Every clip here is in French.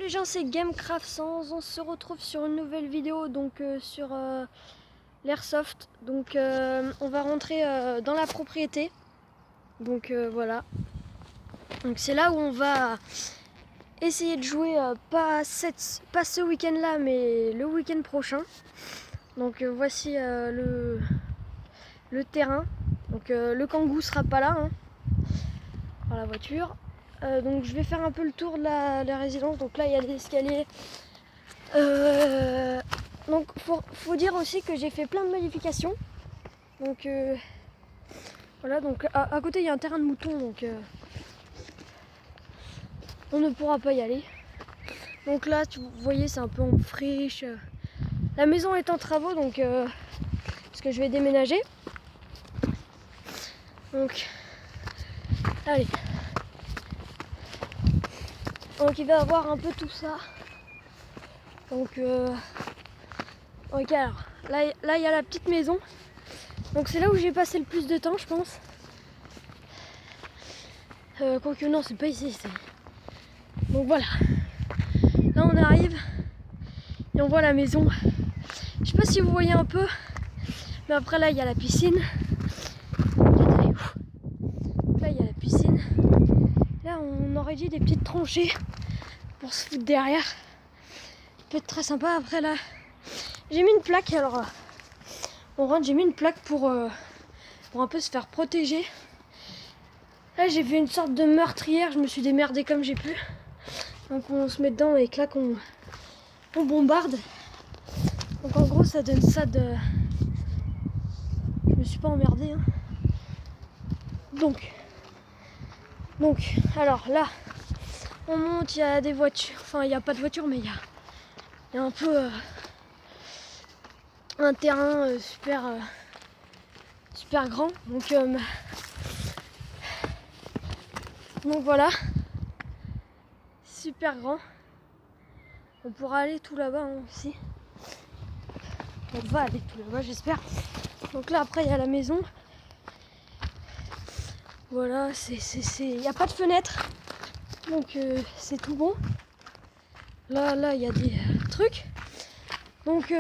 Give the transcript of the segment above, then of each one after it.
les gens, c'est Gamecraft 100. On se retrouve sur une nouvelle vidéo donc sur l'airsoft. Donc on va rentrer dans la propriété. Donc voilà. Donc c'est là où on va essayer de jouer pas ce week-end là mais le week-end prochain. Donc voici le terrain. Donc le Kangoo sera pas là hein, par la voiture. Donc je vais faire un peu le tour de la résidence. Donc là il y a des escaliers. Donc faut dire aussi que j'ai fait plein de modifications. Donc voilà, donc à côté il y a un terrain de moutons, donc on ne pourra pas y aller. Donc là vous voyez c'est un peu en friche. La maison est en travaux donc parce que je vais déménager. Donc allez. Donc il va y avoir un peu tout ça. Donc ok, alors là il y a la petite maison. Donc c'est là où j'ai passé le plus de temps je pense. Quoique non c'est pas ici. Donc voilà. Là on arrive et on voit la maison. Je sais pas si vous voyez un peu. Mais après là il y a la piscine. Là il y a la piscine. Là on aurait dit des petites tranchées pour se foutre derrière. Ça peut être très sympa. Après là j'ai mis une plaque. Alors on rentre, j'ai mis une plaque pour un peu se faire protéger. Là j'ai vu une sorte de meurtrière. Je me suis démerdée comme j'ai pu. Donc on se met dedans et clac on bombarde. Donc en gros ça donne ça de... Je me suis pas emmerdée hein. Donc alors là on monte, il y a des voitures, enfin il n'y a pas de voiture mais il y a un peu un terrain super grand. Donc voilà, super grand. On pourra aller tout là-bas hein, aussi. On va aller tout là-bas j'espère. Donc là après il y a la maison. Voilà, il n'y a pas de fenêtre. Donc c'est tout bon. Là il y a des trucs. Donc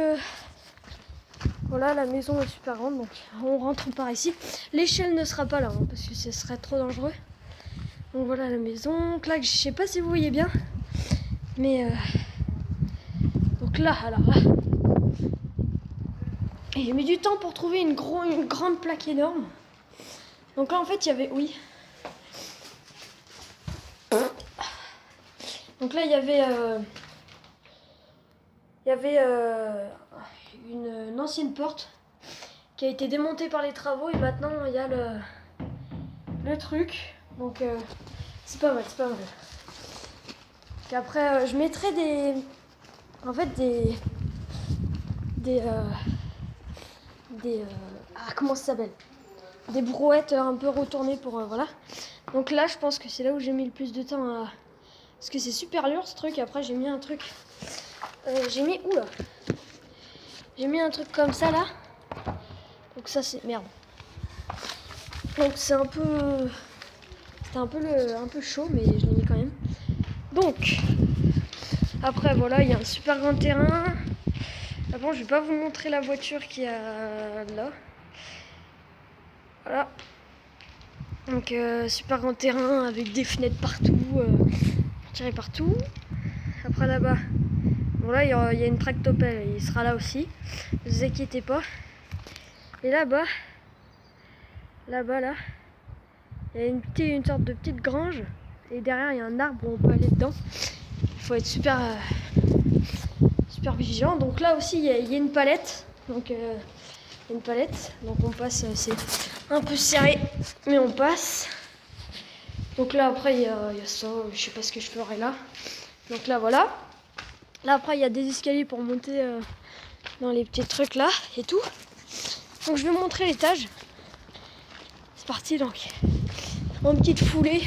voilà, la maison est super grande. Donc on rentre par ici. L'échelle ne sera pas là hein, parce que ce serait trop dangereux. Donc voilà la maison. Là, je sais pas si vous voyez bien. Mais donc là, alors là. Et j'ai mis du temps pour trouver une grande plaque énorme. Donc là en fait il y avait... Oui. Donc là il y avait une ancienne porte qui a été démontée par les travaux et maintenant il y a le truc. Donc c'est pas mal. Et après je mettrai comment ça s'appelle, des brouettes un peu retournées pour voilà. Donc là je pense que c'est là où j'ai mis le plus de temps à... Parce que c'est super lourd ce truc. Après j'ai mis un truc j'ai mis un truc comme ça là. Donc ça c'est merde. Donc c'est un peu... C'était un peu chaud mais je l'ai mis quand même. Donc après voilà il y a un super grand terrain. Bon je vais pas vous montrer la voiture qu'il y a là. Voilà. Donc super grand terrain avec des fenêtres partout, tirées partout. Après là-bas, bon là il y a une tractopelle, il sera là aussi. Ne vous inquiétez pas. Et là-bas, là, il y a une sorte de petite grange. Et derrière il y a un arbre où on peut aller dedans. Il faut être super vigilant. Donc là aussi il y a une palette. Donc une palette. Donc on passe, c'est un peu serré, mais on passe. Donc là après il y a ça, je sais pas ce que je ferai là. Donc là voilà. Là après il y a des escaliers pour monter dans les petits trucs là et tout. Donc je vais montrer l'étage. C'est parti donc. En petite foulée.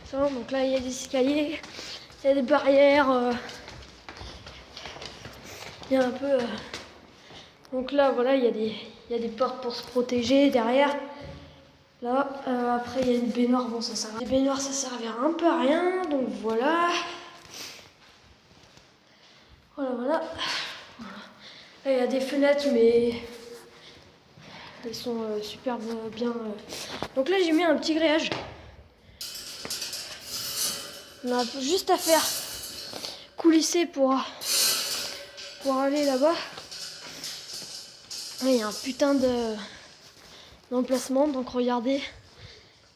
Ça, donc là il y a des escaliers, il y a des barrières. Il y a un peu... Donc là voilà il y a des portes pour se protéger derrière. Là, après il y a une baignoire, bon ça sert à... Les baignoires ça servira un peu à rien, donc voilà. a des fenêtres, mais elles sont super bien. Donc là, j'ai mis un petit grillage. On a juste à faire coulisser pour aller là-bas. Il y a un putain d'emplacement, donc regardez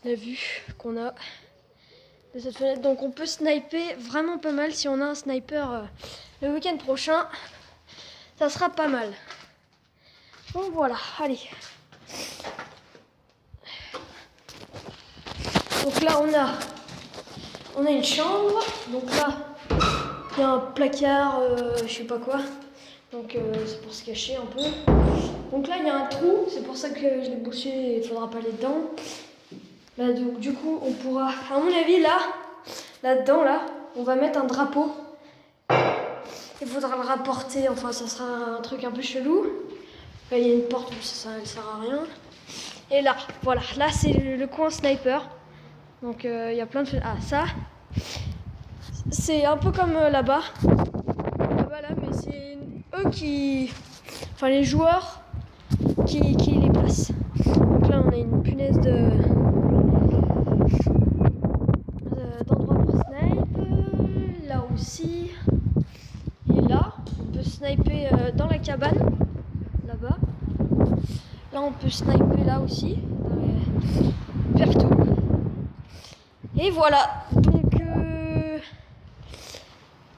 la vue qu'on a de cette fenêtre. Donc on peut sniper vraiment pas mal. Si on a un sniper le week-end prochain, ça sera pas mal. Donc voilà, allez. Donc là on a une chambre. Donc là il y a un placard, je sais pas quoi. Donc c'est pour se cacher un peu. Donc là il y a un trou, c'est pour ça que je l'ai bouché, il faudra pas aller dedans. Là, donc du coup on pourra, à mon avis là-dedans on va mettre un drapeau. Il faudra le rapporter, enfin ça sera un truc un peu chelou. Là il y a une porte, mais ça ne sert à rien. Et là, voilà, là c'est le coin sniper. Donc il y a plein de... Ah ça, c'est un peu comme là-bas. Là-bas là, mais c'est eux qui... Enfin les joueurs qui les placent. Donc là on a une punaise d'endroits pour sniper. Là aussi. Et là, on peut sniper dans la cabane. Là-bas. Là on peut sniper là aussi. Partout. Et voilà. Donc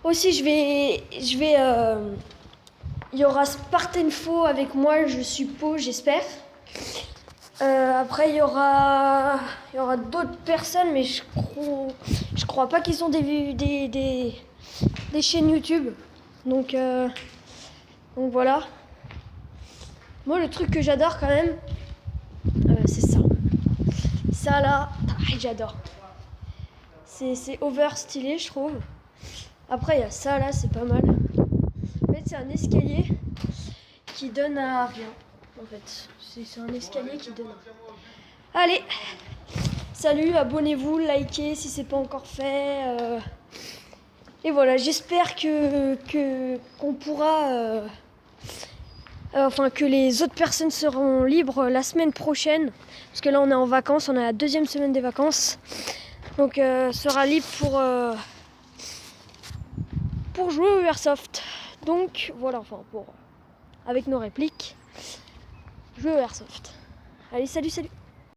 aussi je vais il y aura Spartanfo avec moi, je suppose, j'espère. Après il y aura d'autres personnes, mais je crois pas qu'ils ont des chaînes YouTube. Donc voilà. Moi le truc que j'adore quand même, c'est ça. Ça là, j'adore. C'est over stylé, je trouve. Après il y a ça là, c'est pas mal. En fait c'est un escalier qui donne à rien. En fait c'est un escalier qui donne à rien. Allez, salut, abonnez-vous, likez si c'est pas encore fait. Et voilà, j'espère qu'on pourra enfin que les autres personnes seront libres la semaine prochaine. Parce que là on est en vacances, on est à la 2e semaine des vacances. Donc sera libre pour jouer au Airsoft. Donc voilà, enfin avec nos répliques, jouer au Airsoft. Allez, salut.